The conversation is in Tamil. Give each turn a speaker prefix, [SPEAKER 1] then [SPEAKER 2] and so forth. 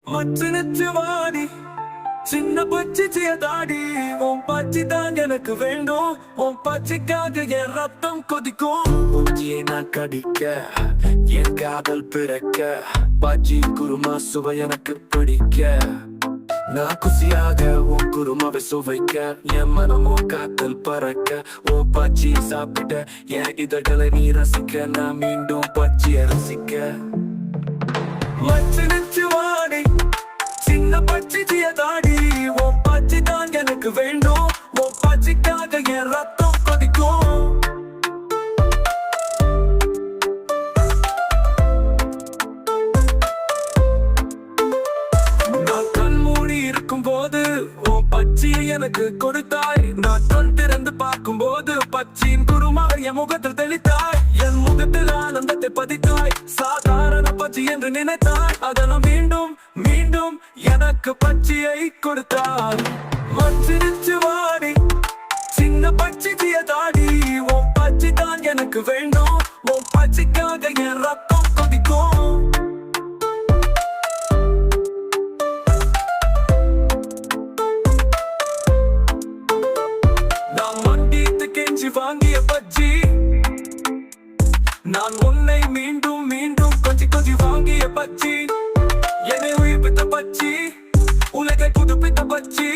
[SPEAKER 1] மச்சினிச்சு வாடி சின்ன பச்சி தாடி உன் பச்சி தான் எனக்கு வேண்டும். உன் பச்சிக்காக என் ரத்தம் கொதிக்கும். பூச்சியை நான் கடிக்க என் காதல் பிறக்க பச்சி குருமா சுவை எனக்கு பிடிக்க. நான் குசியாக உன் குருமாவை சுவைக்க என் மனமும் காத்தல் பறக்க. உன் பச்சி சாப்பிட்ட என் இதழ்களை நீ ரசிக்க. நான் மீண்டும் பச்சியை ரசிக்க. மச்சினிச்சு வாடி சின்ன பச்சி தாடி உன் பச்சி தான் எனக்கு வேண்டும். உன் பச்சிக்காக என் ரத்தம் கொதிக்கும். நான் கண் மூடி இருக்கும் போது உன் பச்சியை எனக்கு கொடுத்தாய். நான் கண் திறந்து பார்க்கும் போது பச்சியின் குருமாவை என் முகத்தில் தெளித்தாய். என் முகத்தில் ஆனந்தத்தை பதித்தாய். சாதாரண பச்சி என்று நினைத்தாய். அதனால் மீண்டும் மீண்டும் எனக்கு பச்சியை கொடுத்தாய். மச்சினிச்சு வாடி சின்ன பச்சி தாடி உன் பச்சி தான் எனக்கு வேண்டும். உன் பச்சிக்காக என் ரத்தம் கொதிக்கும். நான் மண்டித்து கெஞ்சி வாங்கிய பச்சி, நான் உன்னை மீண்டும் மீண்டும் கொஞ்சி கொஞ்சி வாங்கிய பச்சி, என்னை உயிர்ப்பித்த பச்சி, உலகை புதுப்பித்த பச்சி.